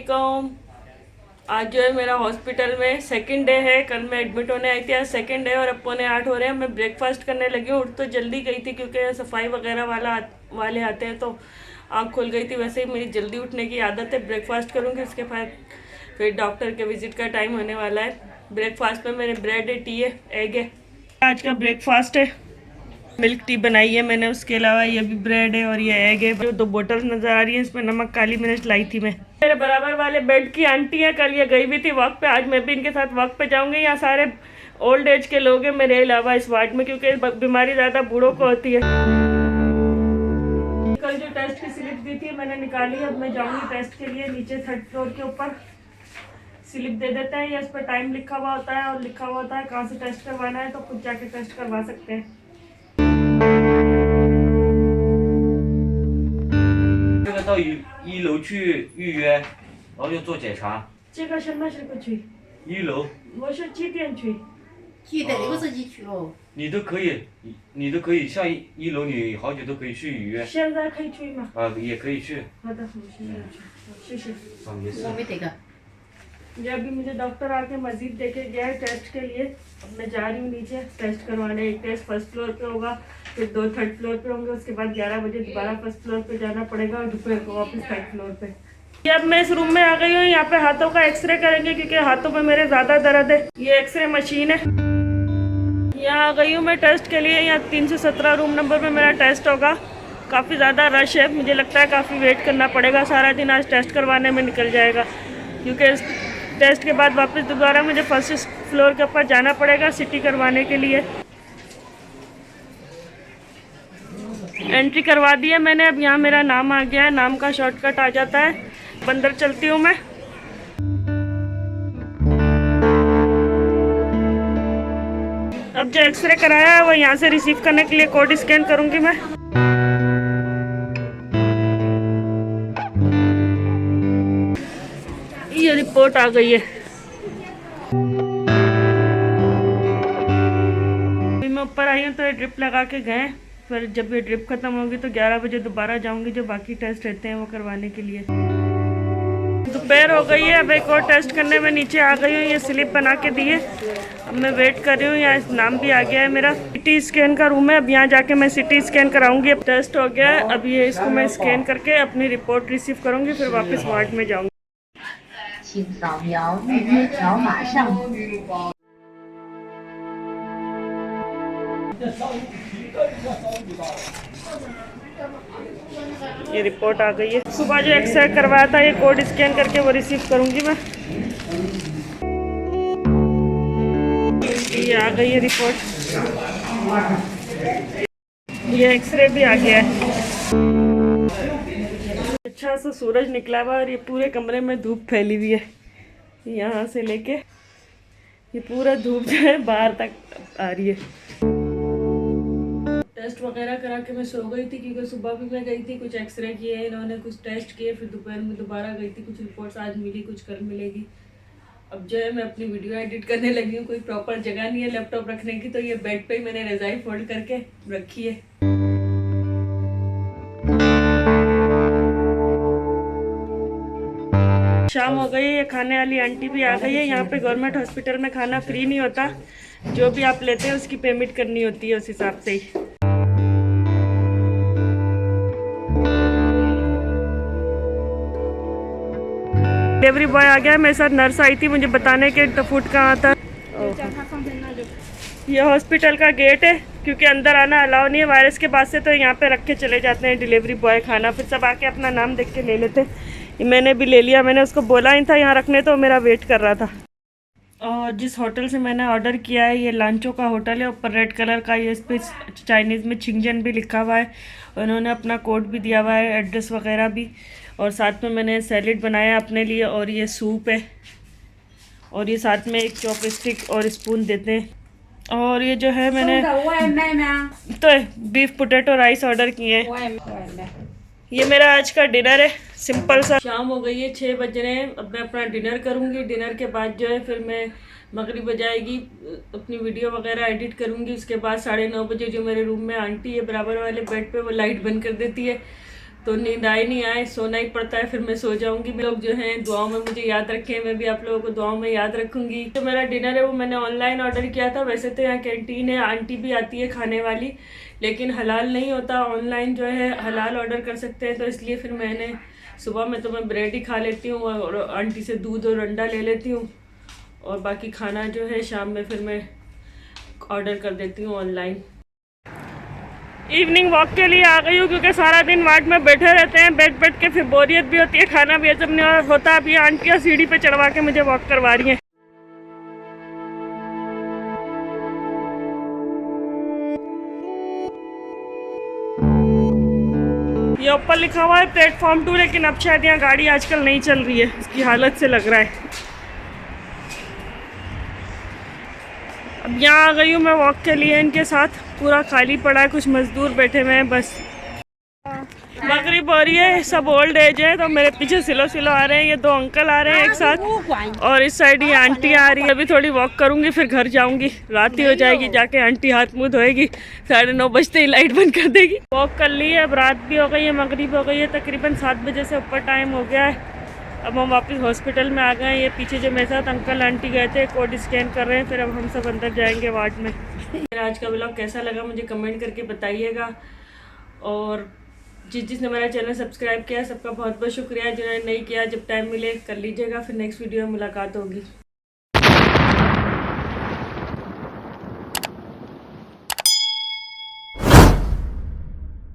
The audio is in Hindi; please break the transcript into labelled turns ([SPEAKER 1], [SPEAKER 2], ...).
[SPEAKER 1] वालेकुम। आज जो है मेरा हॉस्पिटल में सेकंड डे है। कल मैं एडमिट होने आई थी, आज सेकंड डे और अब पौने 8 हो रहे हैं। मैं ब्रेकफास्ट करने लगी हूँ। उठ तो जल्दी गई थी क्योंकि सफाई वगैरह वाले आते हैं तो आँख खुल गई थी। वैसे ही मेरी जल्दी उठने की आदत है। ब्रेकफास्ट करूँगी, उसके बाद फिर डॉक्टर के विजिट का टाइम होने वाला है। ब्रेकफास्ट में मेरे ब्रेड है, टी है, एग है। आज का ब्रेकफास्ट है, मिल्क टी बनाई है मैंने। उसके अलावा ये भी ब्रेड है और ये एग है। जो 2 बोतल्स नजर आ रही है, इसमें नमक काली मिर्च लाई थी मैं। मेरे बराबर वाले बेड की आंटी है, कल ये गई भी थी वॉक पे, आज मैं भी इनके साथ वॉक पे जाऊंगी। यहाँ सारे ओल्ड एज के लोग हैं मेरे अलावा इस वार्ड में, क्योंकि बीमारी ज़्यादा बूढ़ों को होती है। कल जो टेस्ट की स्लिप दी थी मैंने निकाली। अब मैं जाऊंगी टेस्ट के लिए नीचे 3rd फ्लोर के ऊपर। स्लिप दे देते हैं, या इस पर टाइम लिखा हुआ होता है और लिखा हुआ होता है कहाँ से टेस्ट करवाना है, तो खुद जाके टेस्ट करवा सकते हैं।
[SPEAKER 2] 这个到一楼去预约，然后就做检查。
[SPEAKER 1] 这个什么时候去？
[SPEAKER 2] 一楼
[SPEAKER 1] 我是几点去？
[SPEAKER 3] 去的那个时候就去了。
[SPEAKER 2] 你都可以，你都可以，像一楼你好久都可以去预约。
[SPEAKER 1] 现在可以去吗？
[SPEAKER 2] 也可以去。
[SPEAKER 1] 好的，我现在去。好，谢谢。
[SPEAKER 2] 没事。
[SPEAKER 3] 我没得个。
[SPEAKER 1] ये अभी मुझे डॉक्टर आके मजीद देके गया है टेस्ट के लिए। अब मैं जा रही हूँ नीचे टेस्ट करवाने। एक टेस्ट 1st फ्लोर पे होगा, फिर 2 3rd फ्लोर पे होंगे। उसके बाद 11 बजे दोबारा 1st फ्लोर पे जाना पड़ेगा और दोपहर को वापस 3rd फ्लोर पे। ये अब मैं इस रूम में आ गई हूँ। यहाँ पे हाथों का एक्सरे करेंगे क्योंकि हाथों में मेरे ज़्यादा दर्द है। ये एक्सरे मशीन है। यहाँ आ गई हूँ मैं टेस्ट के लिए। यहाँ 317 रूम नंबर में मेरा टेस्ट होगा। काफ़ी ज़्यादा रश है, मुझे लगता है काफ़ी वेट करना पड़ेगा। सारा दिन आज टेस्ट करवाने में निकल जाएगा, क्योंकि टेस्ट के बाद वापस दोबारा मुझे 1st फ्लोर के ऊपर जाना पड़ेगा सिटी करवाने के लिए। एंट्री करवा दी है मैंने। अब यहाँ मेरा नाम आ गया है, नाम का शॉर्टकट आ जाता है। अंदर चलती हूँ मैं। अब जो एक्सरे कराया है वो यहाँ से रिसीव करने के लिए कोड स्कैन करूँगी मैं। ये रिपोर्ट आ गई है। अभी मैं ऊपर आई हूँ तो ये ड्रिप लगा के गए। फिर जब ये ड्रिप खत्म होगी तो 11 बजे दोबारा जाऊंगी जो बाकी टेस्ट रहते हैं वो करवाने के लिए। दोपहर हो गई है, अब एक और टेस्ट करने में नीचे आ गई हूँ। ये स्लिप बना के दी है, अब मैं वेट कर रही हूँ। यहाँ नाम भी आ गया है मेरा। सिटी स्कैन का रूम है, अब यहाँ जाके मैं सिटी स्कैन कराऊंगी। अब टेस्ट हो गया है, अब ये इसको मैं स्कैन करके अपनी रिपोर्ट रिसीव करूँगी, फिर वापस वार्ड में जाऊँगी।
[SPEAKER 3] 请扫描预约条码上。
[SPEAKER 1] ये रिपोर्ट आ गई है। सुबह जो एक्सरे करवाया था, ये कोड स्कैन करके वो रिसीव करूंगी मैं। ये आ गई है रिपोर्ट। ये एक्सरे भी आ गया है। अच्छा सा सूरज निकला हुआ और ये पूरे कमरे में धूप फैली हुई है। यहाँ से लेके ये पूरा धूप जो है बाहर तक आ रही है। टेस्ट वगैरह करा के मैं सो गई थी, क्योंकि सुबह भी मैं गई थी, कुछ एक्सरे किए इन्होंने, कुछ टेस्ट किए, फिर दोपहर में दोबारा गई थी। कुछ रिपोर्ट्स आज मिली, कुछ कल मिलेगी। अब जो है मैं अपनी वीडियो एडिट करने लगी हूँ। कोई प्रॉपर जगह नहीं है लैपटॉप रखने की, तो ये बेड पे ही मैंने रजाई फोल्ड करके रखी है। शाम हो गई है, खाने वाली आंटी भी आ गई है। यहाँ पे गवर्नमेंट हॉस्पिटल में खाना फ्री नहीं होता, जो भी आप लेते हैं उसकी पेमेंट करनी होती है उस हिसाब से ही। डिलीवरी बॉय आ गया, मेरे साथ नर्स आई थी मुझे बताने के फूड कहाँ था। ये हॉस्पिटल का गेट है, क्योंकि अंदर आना अलाउ नहीं है वायरस के बाद से, तो यहाँ पे रख के चले जाते हैं डिलीवरी बॉय खाना। फिर सब आके अपना नाम देख के ले लेते। मैंने भी ले लिया, मैंने उसको बोला ही था यहाँ रखने, तो मेरा वेट कर रहा था। और जिस होटल से मैंने ऑर्डर किया है, ये लांचो का होटल है। ऊपर रेड कलर का ये इस पर चाइनीज़ में चिंगजन भी लिखा हुआ है। उन्होंने अपना कोड भी दिया हुआ है, एड्रेस वगैरह भी। और साथ में मैंने सैलेड बनाया अपने लिए, और ये सूप है, और ये साथ में एक चॉपस्टिक और स्पून देते हैं। और ये जो है मैंने तो बीफ पोटैटो राइस ऑर्डर किए हैं। ये मेरा आज का डिनर है, सिंपल सा। शाम हो गई है, 6 बज रहे हैं। अब मैं अपना डिनर करूँगी। डिनर के बाद जो है फिर मैं मगरिब हो जाएगी, अपनी वीडियो वगैरह एडिट करूँगी। उसके बाद 9:30 बजे जो मेरे रूम में आंटी है बराबर वाले बेड पे, वो लाइट बंद कर देती है, तो नींद आई नहीं आए, सोना ही पड़ता है, फिर मैं सो जाऊंगी। लोग जो हैं दुआओं में मुझे याद रखें, मैं भी आप लोगों को दुआओं में याद रखूंगी। तो मेरा डिनर है वो मैंने ऑनलाइन ऑर्डर किया था। वैसे तो यहाँ कैंटीन है, आंटी भी आती है खाने वाली, लेकिन हलाल नहीं होता। ऑनलाइन जो है हलाल ऑर्डर कर सकते हैं, तो इसलिए फिर मैंने सुबह में तो मैं ब्रेड ही खा लेती हूँ और आंटी से दूध और अंडा ले लेती हूँ, और बाकी खाना जो है शाम में फिर मैं ऑर्डर कर देती हूँ ऑनलाइन। इवनिंग वॉक के लिए आ गई हूँ, क्योंकि सारा दिन वार्ड में बैठे रहते हैं, बैठ के फिर बोरियत भी होती है, खाना भी हजम नहीं होता। अभी आंटियाँ सीढ़ी पे चढ़वा के मुझे वॉक करवा रही हैं। ये ऊपर लिखा हुआ है प्लेटफॉर्म 2, लेकिन अब शायद यहाँ गाड़ी आजकल नहीं चल रही है, इसकी हालत से लग रहा है। अब यहाँ आ गई हूँ मैं वॉक के लिए इनके साथ। पूरा खाली पड़ा है, कुछ मजदूर बैठे हुए हैं बस। मगरिब हो रही है, सब ओल्ड एज है, तो मेरे पीछे सिलो आ रहे हैं। ये 2 अंकल आ रहे हैं एक साथ, और इस साइड ये आंटी आ रही है। अभी थोड़ी वॉक करूँगी, फिर घर जाऊँगी। रात ही हो जाएगी, जाके आंटी हाथ मुँह धोएगी, 9:30 बजते ही लाइट बंद कर देगी। वॉक कर ली है, अब रात भी हो गई है, मगरिब हो गई है, तकरीबन 7 बजे से ऊपर टाइम हो गया है। अब हम वापस हॉस्पिटल में आ गए हैं। ये पीछे जो मेरे साथ अंकल आंटी गए थे, कोड स्कैन कर रहे हैं, फिर अब हम सब अंदर जाएंगे वार्ड में। आज का व्लॉग कैसा लगा मुझे कमेंट करके बताइएगा, और जिसने मेरा चैनल सब्सक्राइब किया सबका बहुत बहुत शुक्रिया। जिन्होंने नहीं किया, जब टाइम मिले कर लीजिएगा। फिर नेक्स्ट वीडियो में मुलाकात होगी।